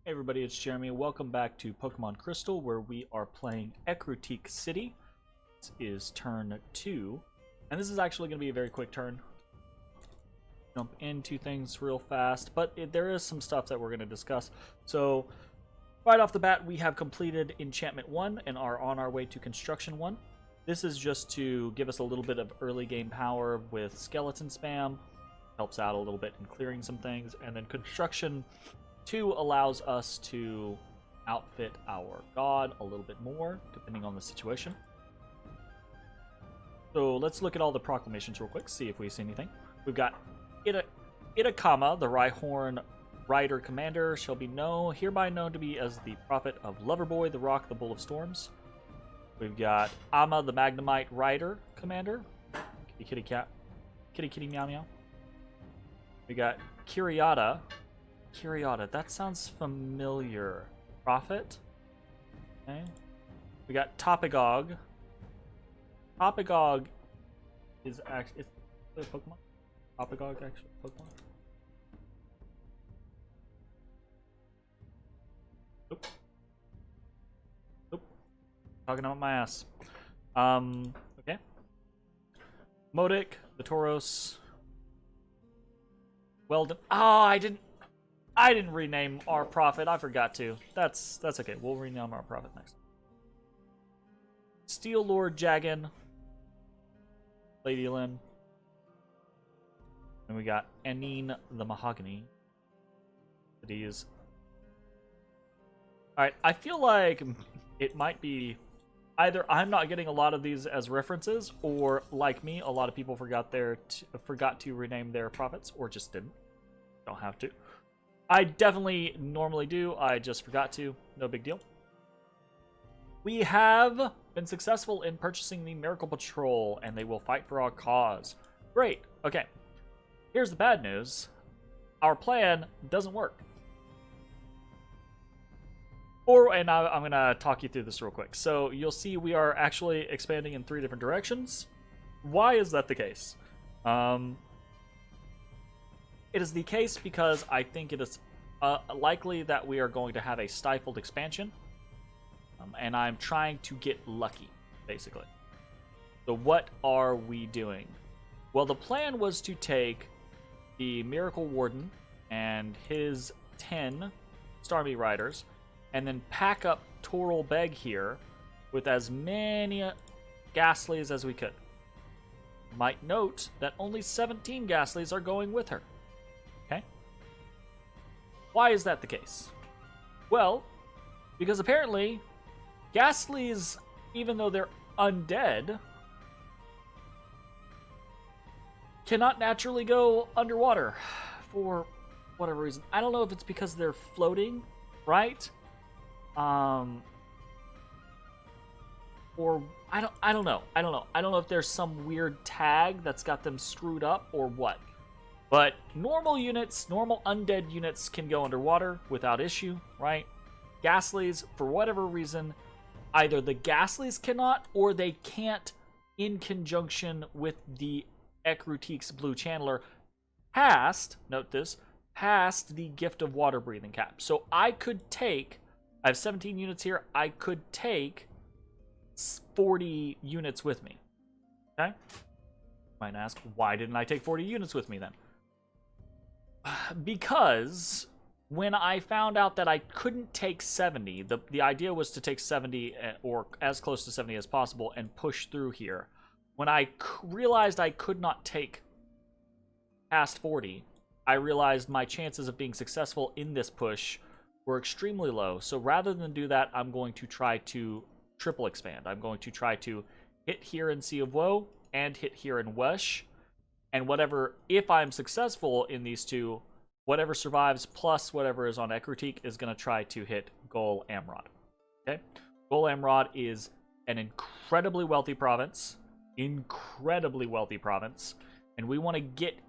Hey everybody, it's Jeremy. Welcome back to Pokemon Crystal, where we are playing Ecruteak City. This is turn 2, and this is actually going to be a very quick turn. Jump into things real fast, but there is some stuff that we're going to discuss. So, right off the bat, we have completed Enchantment 1 and are on our way to Construction 1. This is just to give us a little bit of early game power with Skeleton Spam. Helps out a little bit in clearing some things, and then Construction 2 allows us to outfit our god a little bit more, depending on the situation. So let's look at all the proclamations real quick, see if we see anything. We've got Itakama, the Rhyhorn Rider Commander, shall be hereby known to be as the prophet of Loverboy, the Rock, the Bull of Storms. We've got Ama, the Magnemite Rider Commander. Kitty cat. Kitty meow meow. We got Kiriata, that sounds familiar. Prophet. Okay. We got Topagog. Topagog is actually a Pokemon. Topagog actually a Pokemon. Nope. Nope. Talking about my ass. Okay. Modic, the Tauros. Weldon. Oh, I didn't rename our prophet. I forgot to. That's okay. We'll rename our prophet next. Steel Lord Jagan. Lady Lynn. And we got Anine the Mahogany. These. Alright, I feel like it might be either I'm not getting a lot of these as references, or like me, a lot of people forgot to rename their prophets, or just didn't. Don't have to. I definitely normally do. I just forgot to. No big deal. We have been successful in purchasing the Miracle Patrol, and they will fight for our cause. Great. Okay. Here's the bad news. Our plan doesn't work. I'm going to talk you through this real quick. So you'll see we are actually expanding in 3 different directions. Why is that the case? It is the case because I think it is likely that we are going to have a stifled expansion. And I'm trying to get lucky, basically. So what are we doing? Well, the plan was to take the Miracle Warden and his 10 Starmie Riders, and then pack up Toral Beg here with as many Ghastlies as we could. Might note that only 17 Ghastlies are going with her. Okay? Why is that the case? Well, because apparently Ghastlies, even though they're undead, cannot naturally go underwater for whatever reason. I don't know if it's because they're floating, right? Or I don't know. I don't know if there's some weird tag that's got them screwed up or what. But normal units, normal undead units can go underwater without issue, right? Ghastlies, for whatever reason, either the Ghastlies cannot, or they can't in conjunction with the Ecruteak's Blue Channeler past, note this, past the Gift of Water Breathing cap. So I have 17 units here, I could take 40 units with me. Okay? Might ask, why didn't I take 40 units with me then? Because when I found out that I couldn't take 70, the idea was to take 70 or as close to 70 as possible and push through here. When I realized I could not take past 40, I realized my chances of being successful in this push were extremely low. So rather than do that, I'm going to try to triple expand. I'm going to try to hit here in Sea of Woe and hit here in Wesh. And whatever, if I'm successful in these two, whatever survives plus whatever is on Ecruteak is going to try to hit Gol Amrod. Okay? Gol Amrod is an incredibly wealthy province. And we want to get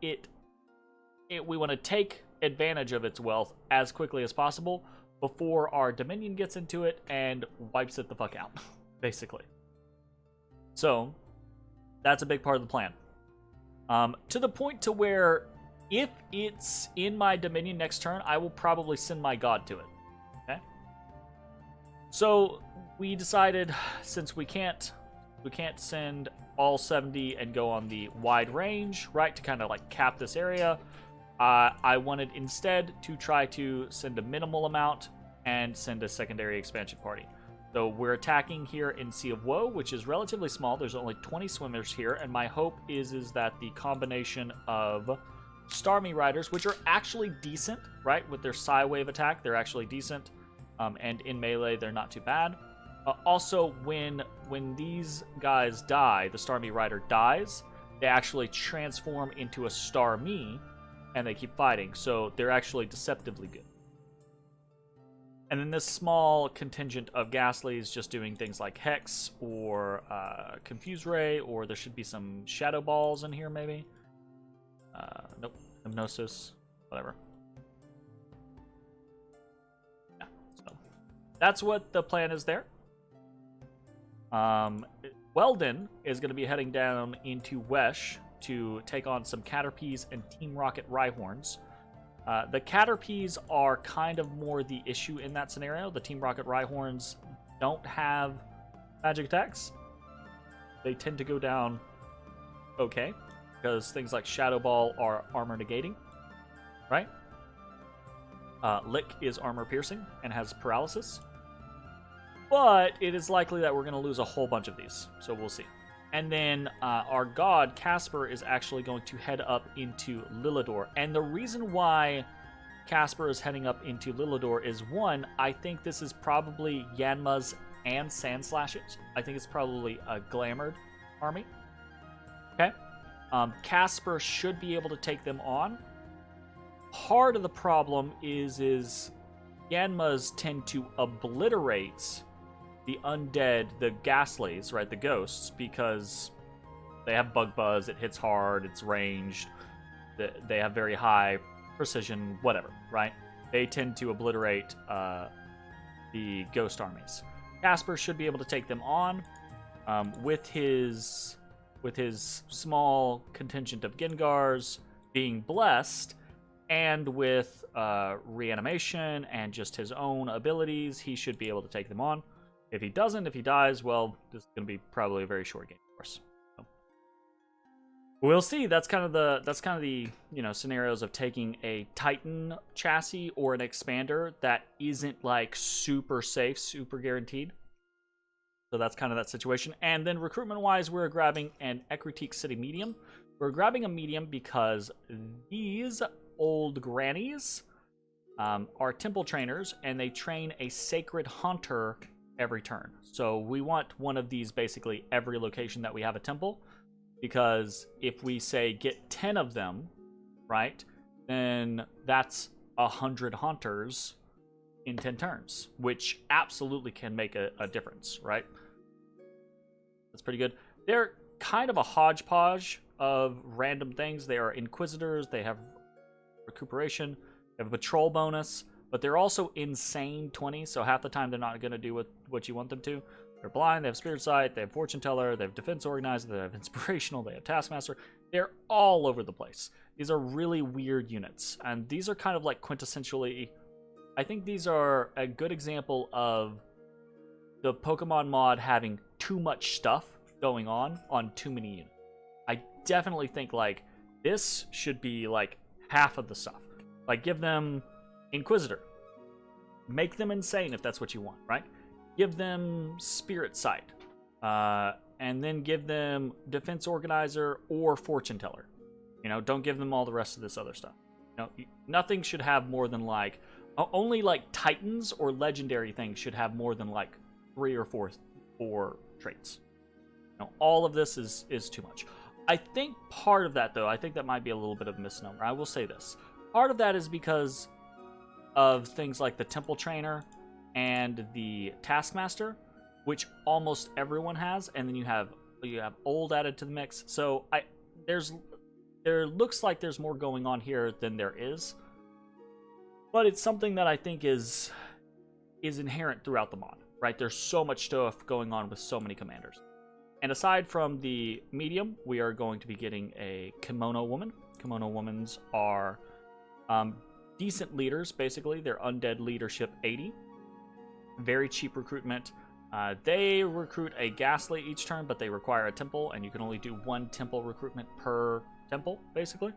we want to take advantage of its wealth as quickly as possible before our Dominion gets into it and wipes it the fuck out, basically. So, that's a big part of the plan. To the point to where if it's in my Dominion next turn, I will probably send my god to it. So we decided, since we can't send all 70 and go on the wide range, right, to kind of like cap this area, I wanted instead to try to send a minimal amount and send a secondary expansion party. So we're attacking here in Sea of Woe, which is relatively small. There's only 20 swimmers here, and my hope is that the combination of Starmie Riders, which are actually decent, right, with their Psy Wave attack, they're actually decent, and in melee, they're not too bad. Also, when these guys die, the Starmie Rider dies, they actually transform into a Starmie, and they keep fighting, so they're actually deceptively good. And then this small contingent of Ghastlies just doing things like Hex or Confuse Ray, or there should be some Shadow Balls in here, maybe. Nope. Hypnosis. Whatever. Yeah, so that's what the plan is there. Weldon is going to be heading down into Wesh to take on some Caterpies and Team Rocket Rhyhorns. The Caterpies are kind of more the issue in that scenario. The Team Rocket Rhyhorns don't have magic attacks. They tend to go down okay, because things like Shadow Ball are armor negating, right? Lick is armor piercing and has paralysis. But it is likely that we're going to lose a whole bunch of these, so we'll see. And then our god, Casper, is actually going to head up into Lilidor. And the reason why Casper is heading up into Lilidor is, one, I think this is probably Yanma's and Sandslash's. I think it's probably a Glamored army. Okay? Casper should be able to take them on. Part of the problem is Yanma's tend to obliterate the undead, the Ghastlies, right, the ghosts, because they have bug buzz, it hits hard, it's ranged, they have very high precision, whatever, right? They tend to obliterate the ghost armies. Casper should be able to take them on with his small contingent of Gengars being blessed, and with reanimation and just his own abilities, he should be able to take them on. If he doesn't, if he dies, well, this is going to be probably a very short game for us. So, we'll see. That's kind of the scenarios of taking a Titan chassis or an expander that isn't like super safe, super guaranteed. So that's kind of that situation. And then recruitment-wise, we're grabbing an Ecruteak City medium. We're grabbing a medium because these old grannies are temple trainers, and they train a sacred hunter every turn. So we want one of these basically every location that we have a temple, because if we say get 10 of them, right, then that's 100 hunters in 10 turns, which absolutely can make a difference, right? That's pretty good. They're kind of a hodgepodge of random things. They are Inquisitors, they have recuperation, they have a patrol bonus, but they're also insane 20, so half the time they're not going to do what you want them to. They're blind, they have Spirit Sight, they have Fortune Teller, they have Defense Organizer, they have Inspirational, they have Taskmaster. They're all over the place. These are really weird units, and these are kind of like quintessentially... I think these are a good example of the Pokemon mod having too much stuff going on too many units. I definitely think, like, this should be, like, half of the stuff. Like, give them Inquisitor. Make them insane if that's what you want, right? Give them Spirit Sight. And then give them Defense Organizer or Fortune Teller. You know, don't give them all the rest of this other stuff. You know, nothing should have more than, like... Only, like, Titans or Legendary things should have more than, like, 3 or 4 traits. You know, all of this is too much. I think part of that, though, I think that might be a little bit of a misnomer. I will say this. Part of that is because of things like the Temple Trainer and the Taskmaster, which almost everyone has, and then you have Old added to the mix. So there looks like there's more going on here than there is, but it's something that I think is inherent throughout the mod, right? There's so much stuff going on with so many commanders. And aside from the medium, we are going to be getting a Kimono Woman. Kimono Womans are decent leaders, basically. They're undead leadership 80. Very cheap recruitment. They recruit a ghastly each turn, but they require a temple, and you can only do 1 temple recruitment per temple, basically.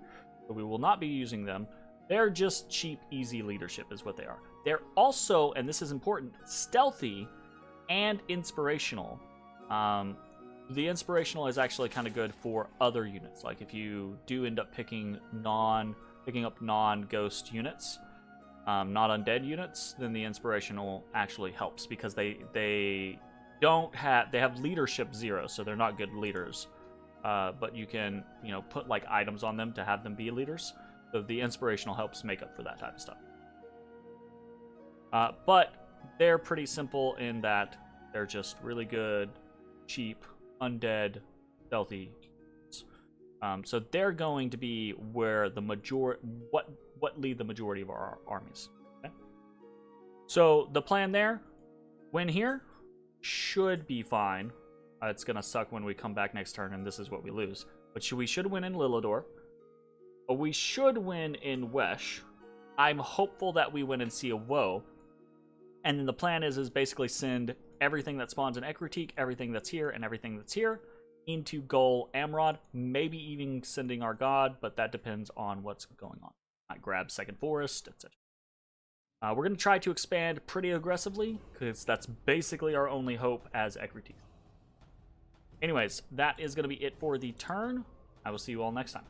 So we will not be using them. They're just cheap, easy leadership is what they are. They're also, and this is important, stealthy and inspirational. The inspirational is actually kind of good for other units. Like if you do end up picking up non-ghost units, not undead units, then the inspirational actually helps because they have leadership 0, so they're not good leaders. But you can put like items on them to have them be leaders. So the inspirational helps make up for that type of stuff. But they're pretty simple in that they're just really good, cheap, undead, stealthy. So they're going to be where the what lead the majority of our armies. Okay? So the plan there, win here, should be fine. It's gonna suck when we come back next turn and this is what we lose. But we should win in Lilidor. But we should win in Wesh. I'm hopeful that we win in Sea of Woe. And then the plan is basically send everything that spawns in Ecruteak, everything that's here, and everything that's here into Goal Amrod. Maybe even sending our god, but that depends on what's going on. Might grab Second Forest, etc. We're going to try to expand pretty aggressively, because that's basically our only hope as Ecruteak. Anyways, that is going to be it for the turn. I will see you all next time.